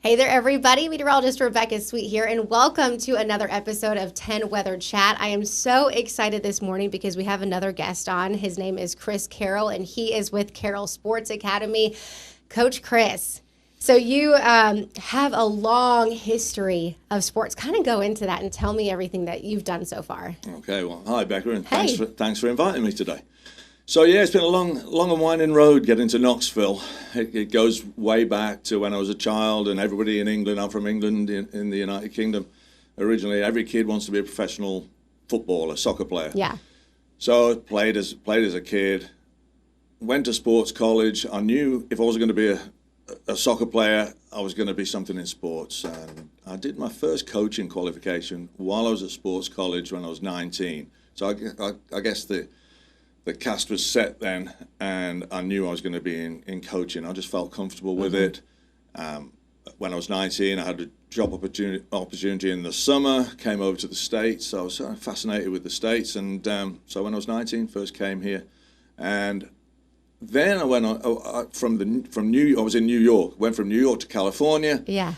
Hey there, everybody. Meteorologist Rebecca Sweet here, and welcome to another episode of 10Weather Chat. I am so excited this morning because we have another guest on. His name is Chris Carroll, and he is with Carroll Sports Academy. Coach Chris, so you have a long history of sports. Kind of go into that and tell me everything that you've done so far. Okay, well, hi, Becca, and Hey. thanks for inviting me today. So, yeah, it's been a long and winding road getting to Knoxville. It goes way back to when I was a child, and everybody in England, I'm from England in the United Kingdom. Originally, every kid wants to be a professional footballer, soccer player. Yeah. So I played as a kid, went to sports college. I knew if I was going to be a soccer player, I was going to be something in sports. And I did my first coaching qualification while I was at sports college when I was 19. So I guess the cast was set then, and I knew I was going to be in coaching. I just felt comfortable with it. When I was 19, I had a job opportunity in the summer, came over to the States. So I was sort of fascinated with the States. And so when I was 19, first came here. And then I went on I was in New York, went from New York to California. Yeah.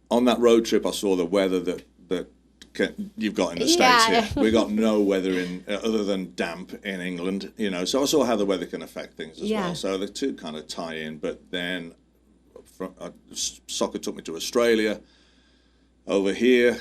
On that road trip, I saw the weather that you've got in the States here. We got no weather other than damp in England, so I saw how the weather can affect things as well. So the two kind of tie in, but then soccer took me to Australia, over here,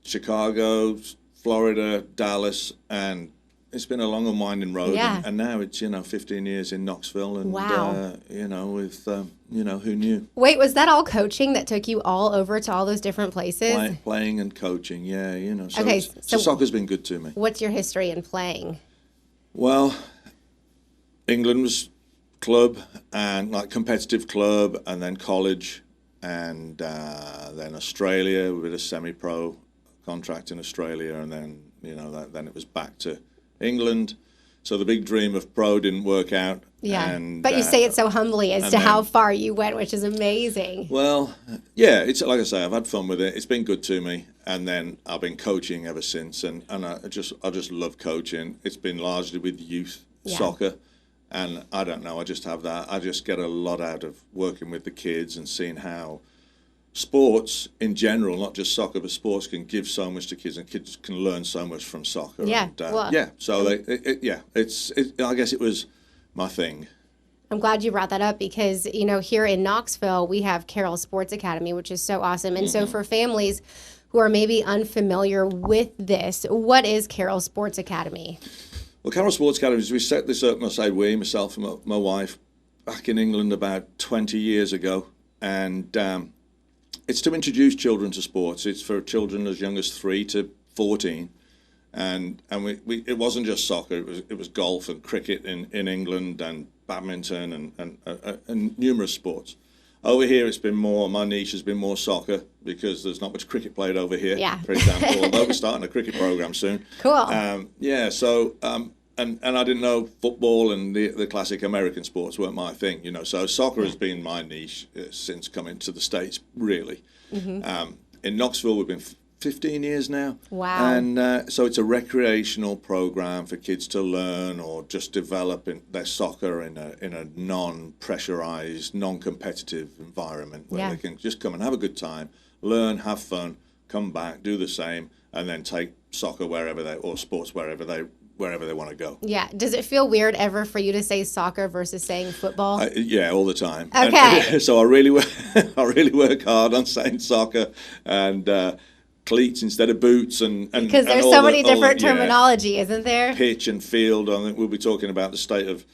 Chicago, Florida, Dallas, and it's been a long and winding road. Yeah. And now it's, 15 years in Knoxville, and, Wow. who knew? Wait, was that all coaching that took you all over to all those different places? Playing and coaching, yeah, So, Okay, so soccer's been good to me. What's your history in playing? Well, England was club and like competitive club, and then college, and then Australia with a semi-pro contract in Australia, and then then it was back to England. So the big dream of pro didn't work out. Yeah, and, but you say it so humbly as to then, how far you went, which is amazing. Well, yeah, it's like I say, I've had fun with it. It's been good to me, and then I've been coaching ever since, and I just love coaching. It's been largely with youth soccer, and I don't know, I just have that. I just get a lot out of working with the kids and seeing how sports in general, not just soccer, but sports can give so much to kids, and kids can learn so much from soccer. Yeah, and, So I guess it was my thing. I'm glad you brought that up because, here in Knoxville, we have Carroll Sports Academy, which is so awesome. And so for families who are maybe unfamiliar with this, what is Carroll Sports Academy? Well, Carroll Sports Academy, we set this up, myself and my wife, back in England about 20 years ago. And it's to introduce children to sports. It's for children as young as 3 to 14. And we it wasn't just soccer, it was golf and cricket in England, and badminton and numerous sports. Over here, my niche has been more soccer because there's not much cricket played over here, for example, although we're starting a cricket program soon. Cool. And I didn't know football and the classic American sports weren't my thing, so soccer has been my niche since coming to the States, really. In Knoxville, we've been 15 years now. Wow. And so it's a recreational program for kids to learn or just develop their soccer in a non-pressurized, non-competitive environment where they can just come and have a good time, learn, have fun, come back, do the same, and then take soccer or sports wherever they want to go. Yeah. Does it feel weird ever for you to say soccer versus saying football? Yeah, all the time. Okay. So I really work hard on saying soccer and cleats instead of boots, and because there's so many different terminology, isn't there? Pitch and field. I think we'll be talking about the state of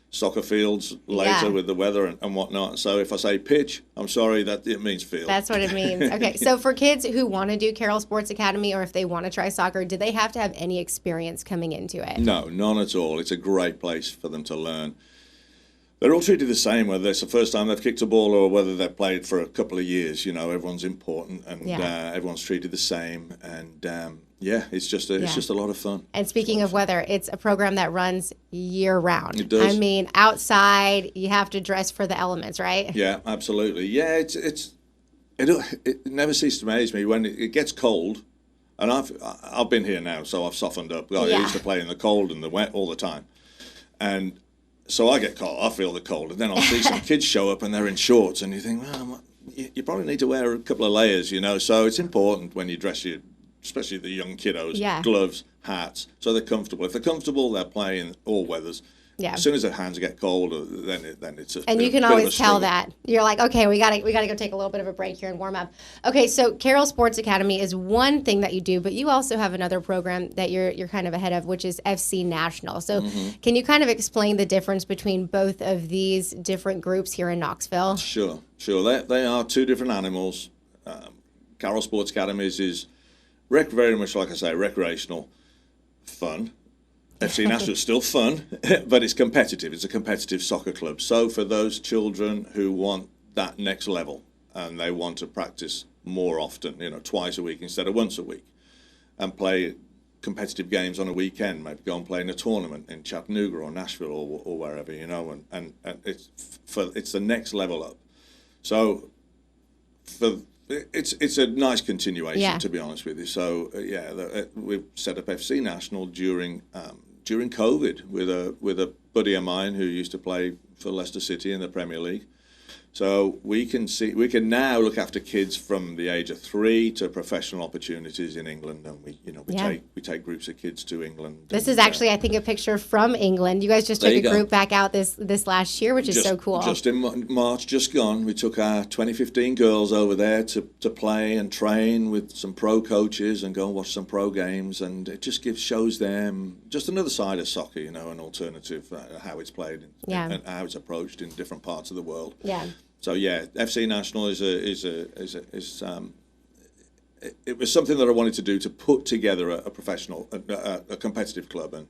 soccer fields later with the weather and whatnot. So if I say pitch, I'm sorry, that it means field. That's what it means. Okay, so for kids who want to do Carroll Sports Academy, or if they want to try soccer, do they have to have any experience coming into it? No, none at all. It's a great place for them to learn. They're all treated the same, whether it's the first time they've kicked a ball or whether they've played for a couple of years. Everyone's important, and everyone's treated the same. And it's just a lot of fun. And speaking of weather, it's a program that runs year round. It does. I mean, outside, you have to dress for the elements, right? Yeah, absolutely. Yeah, it never ceases to amaze me when it gets cold. And I've been here now, so I've softened up. I used to play in the cold and the wet all the time, and so I get cold. I feel the cold, and then I'll see some kids show up and they're in shorts, and you think, well, you probably need to wear a couple of layers, So it's important when you dress especially the young kiddos, gloves, hats, so they're comfortable. If they're comfortable, they'll play in all weathers. Yeah. As soon as their hands get cold, then it's a and bit you can bit of always a tell struggle. that you're like, okay, we gotta go take a little bit of a break here and warm up. Okay, so Carroll Sports Academy is one thing that you do, but you also have another program that you're kind of ahead of, which is FC National. So can you kind of explain the difference between both of these different groups here in Knoxville? Sure. They are two different animals. Carroll Sports Academy is very much, like I say, recreational, fun. FC National is still fun, but it's competitive. It's a competitive soccer club. So for those children who want that next level and they want to practice more often, twice a week instead of once a week, and play competitive games on a weekend, maybe go and play in a tournament in Chattanooga or Nashville or wherever, and it's the next level up. So it's a nice continuation, to be honest with you. So we've set up FC National during COVID with a buddy of mine who used to play for Leicester City in the Premier League. So we can now look after kids from the age of 3 to professional opportunities in England, and we take groups of kids to England. This is actually, I think, a picture from England. You guys just took a group back out this last year, which is so cool. Just in March, just gone, we took our 2015 girls over there to play and train with some pro coaches and go and watch some pro games, and it just shows them just another side of soccer, an alternative, how it's played and how it's approached in different parts of the world. Yeah. So FC National it was something that I wanted to do, to put together a professional, a competitive club, and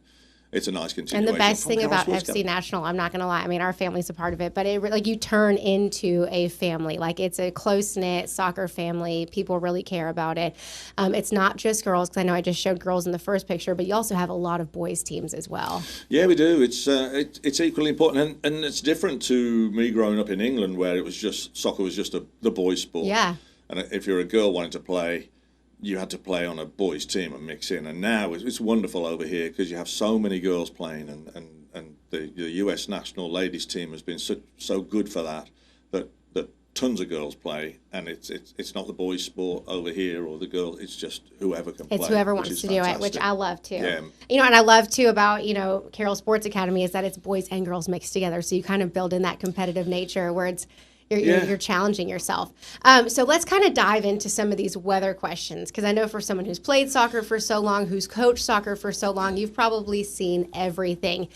it's a nice continuation. And the best thing about FC National, I'm not going to lie, I mean, our family's a part of it, but you turn into a family. Like, it's a close-knit soccer family. People really care about it. It's not just girls, because I know I just showed girls in the first picture, but you also have a lot of boys teams as well. Yeah, we do. It's equally important, and it's different to me growing up in England, where soccer was just the boys' sport. Yeah. And if you're a girl wanting to play, you had to play on a boys' team and mix in. And now it's wonderful over here because you have so many girls playing, and the US national ladies team has been so good for that tons of girls play, and it's not the boys' sport over here or the girl. It's just whoever can play. It's whoever wants to do it, which I love too. Yeah. And I love too about Carroll Sports Academy is that it's boys and girls mixed together. So you kind of build in that competitive nature where you're challenging yourself. So let's kind of dive into some of these weather questions, because I know for someone who's played soccer for so long, who's coached soccer for so long, you've probably seen everything.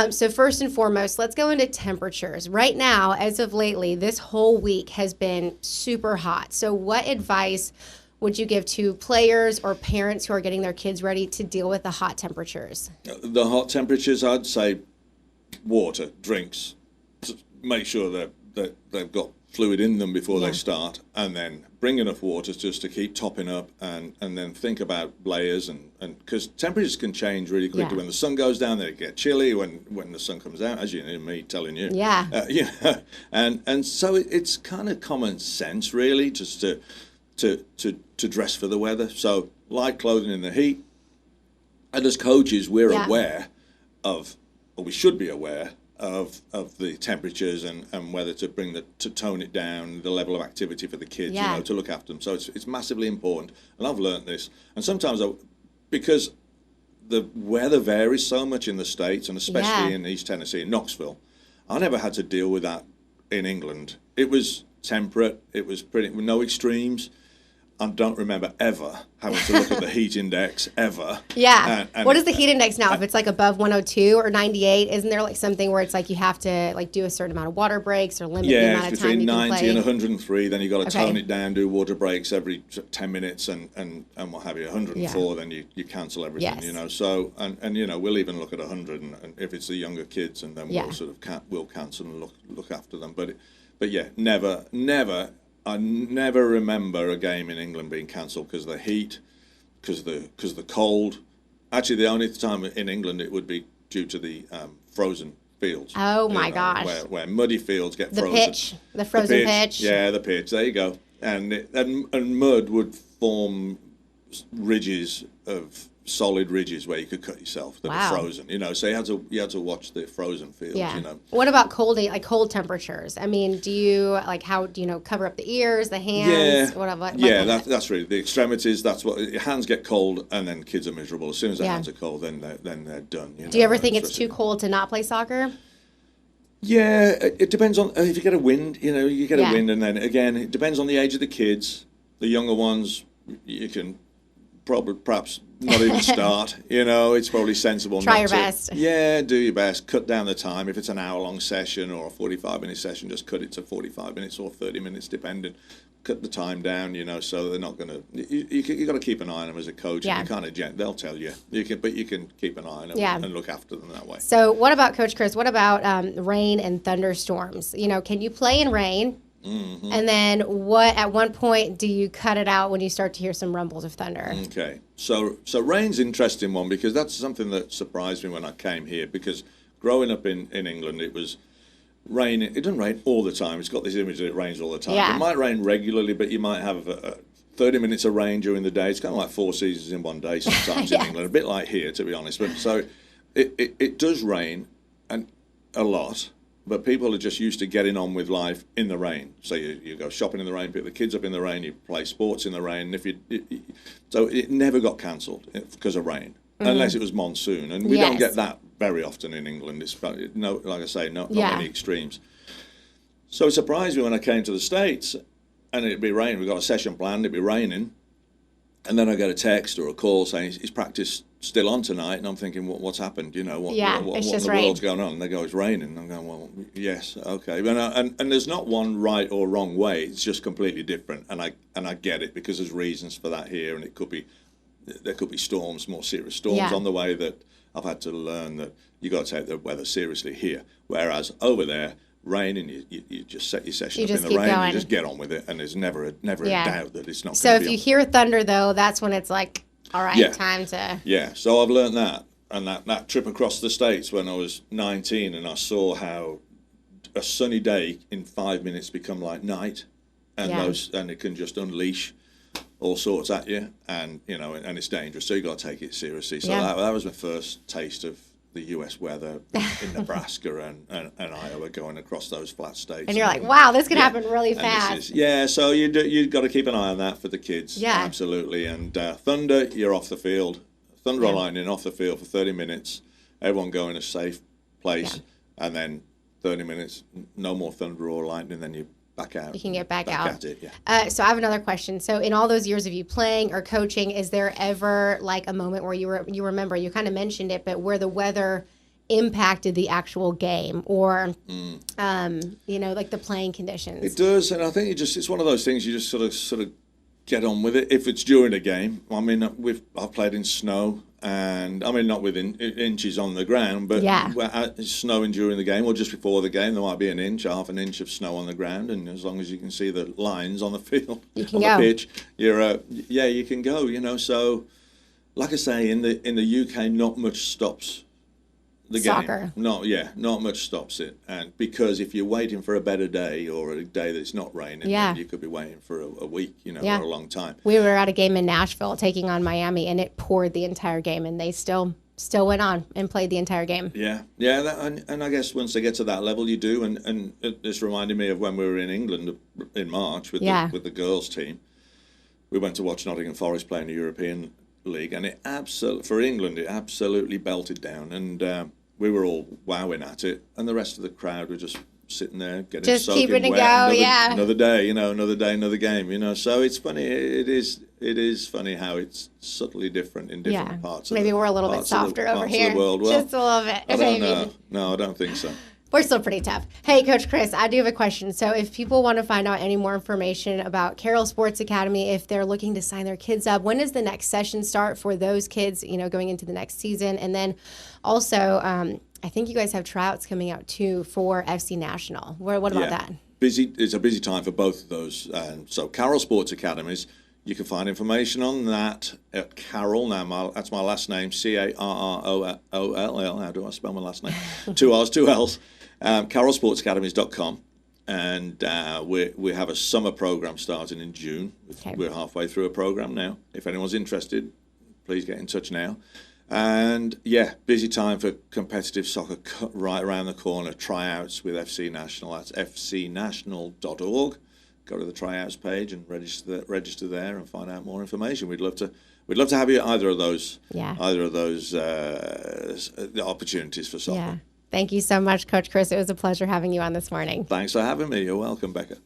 So first and foremost, let's go into temperatures. Right now, as of lately, this whole week has been super hot. So what advice would you give to players or parents who are getting their kids ready to deal with the hot temperatures? The hot temperatures, I'd say water, drinks. Make sure that they've got fluid in them before they start, and then bring enough water just to keep topping up, and then think about layers, and because temperatures can change really quickly. When the sun goes down, they get chilly. When the sun comes out, as you know, me telling you, and so it's kind of common sense, really, just to dress for the weather. So light clothing in the heat, and as coaches, we're aware of, or we should be aware of the temperatures and whether to tone it down, the level of activity for the kids, to look after them. So it's massively important, and I've learned this. And sometimes because the weather varies so much in the States, and especially in East Tennessee, in Knoxville, I never had to deal with that in England. It was temperate. It was no extremes. I don't remember ever having to look at the heat index ever. Yeah. And what is the heat index now? If it's like above 102 or 98, isn't there like something where it's like you have to like do a certain amount of water breaks or limit the amount of time you can play? Yeah, between 90 and 103. Then you got to tone it down, do water breaks every 10 minutes and what have you. 104, then you cancel everything. Yes. So and we'll even look at 100, and if it's the younger kids, and then we'll sort of we'll cancel and look after them. But yeah, never. I never remember a game in England being cancelled because of the heat, because the cold. Actually, the only time in England it would be due to the frozen fields. Oh my gosh! Where muddy fields get frozen. The frozen pitch. Yeah, the pitch. There you go. And mud would form ridges of solid ridges where you could cut yourself that are frozen, so you had to watch the frozen fields, What about cold temperatures? I mean, do you how do cover up the ears, the hands, whatever? That's really the extremities. That's what your hands get cold, and then kids are miserable. As soon as their hands are cold, then they're done. Do you ever think it's too cold to not play soccer? Yeah, it depends on if you get a wind. You get a wind, and then again, it depends on the age of the kids. The younger ones, you can perhaps not even start. It's probably sensible. Try your best. Yeah, do your best. Cut down the time. If it's an hour-long session or a 45-minute session, just cut it to 45 minutes or 30 minutes, depending. Cut the time down, so they're not going to. You got to keep an eye on them as a coach. Yeah. And you kind of they'll tell you. But you can keep an eye on them and look after them that way. So, what about Coach Chris? What about rain and thunderstorms? Can you play in rain? Mm-hmm. And then at one point do you cut it out when you start to hear some rumbles of thunder? Okay. So rain's an interesting one because that's something that surprised me when I came here, because growing up in England, it was rain. It doesn't rain all the time. It's got this image that it rains all the time. Yeah. It might rain regularly, but you might have 30 minutes of rain during the day. It's kind of like 4 seasons in one day sometimes in England, a bit like here, to be honest. But so it does rain and a lot. But people are just used to getting on with life in the rain. So you go shopping in the rain, pick the kids up in the rain, you play sports in the rain. So it never got cancelled because of rain, unless it was monsoon. And we don't get that very often in England. It's like I say, not many extremes. So it surprised me when I came to the States, and it'd be raining. We got a session planned, it'd be raining. And then I get a text or a call saying, is practice still on tonight? And I'm thinking, what's happened? What in the world's going on? And they go, it's raining. And I'm going, well, yes, okay. And there's not one right or wrong way. It's just completely different. And I get it, because there's reasons for that here. And there could be storms, more serious storms on the way, that I've had to learn that you got to take the weather seriously here. Whereas over there, rain, and you just set your session up in the rain, you just get on with it, and there's never a doubt that it's not. So if you hear thunder, though, that's when it's like, all right, time to. Yeah, so I've learned that, and that trip across the States when I was 19, and I saw how a sunny day in 5 minutes become like night, and and it can just unleash all sorts at you, and and it's dangerous. So you got to take it seriously. So that was my first taste of the U.S. weather in Nebraska and Iowa, going across those flat states. And you're like, wow, this could happen really fast. So you've got to keep an eye on that for the kids. Yeah. Absolutely. And thunder, you're off the field. Thunder or lightning, off the field for 30 minutes. Everyone go in a safe place. And then 30 minutes, no more thunder or lightning, then you back out. You can get back out. At it, so I have another question. So in all those years of you playing or coaching, is there ever like a moment where you remember, you kind of mentioned it, but where the weather impacted the actual game, or like the playing conditions? It does, and I think it's one of those things you just sort of get on with it. If it's during a game, I mean, I've played in snow, and I mean not within inches on the ground, but it's snowing during the game or just before the game, there might be half an inch of snow on the ground, and as long as you can see the lines on the field, on the pitch, you can go. So, like I say, in the UK, not much stops the Soccer. Game. Not much stops it, and because if you're waiting for a better day or a day that's not raining, then you could be waiting for a week, or a long time. We were at a game in Nashville taking on Miami, and it poured the entire game, and they still went on and played the entire game. And I guess once they get to that level, you do. And this reminded me of when we were in England in March with the girls team. We went to watch Nottingham Forest play in the European League, and for England it absolutely belted down, and we were all wowing at it, and the rest of the crowd were just sitting there getting soaking wet. Another day, another game, So it's funny. It is funny how it's subtly different in different parts. Maybe we're a little bit softer over here. Well, just a little bit. I don't know. No, I don't think so. We're still pretty tough. Hey, Coach Chris, I do have a question. So if people want to find out any more information about Carroll Sports Academy, if they're looking to sign their kids up, when does the next session start for those kids, going into the next season? And then also, I think you guys have tryouts coming out, too, for FC National. What about that? It's a busy time for both of those. So Carroll Sports Academies, you can find information on that at Carroll. Now, that's my last name, Carroll. How do I spell my last name? 2 R's, 2 L's. CarrollSportsAcademies.com, and we have a summer program starting in June. Okay. We're halfway through a program now. If anyone's interested, please get in touch now. And yeah, busy time for competitive soccer right around the corner. Tryouts with FC National. That's fcnational.org. Go to the tryouts page and register there and find out more information. We'd love to have you at either of those opportunities for soccer. Yeah. Thank you so much, Coach Chris. It was a pleasure having you on this morning. Thanks for having me. You're welcome, Becca.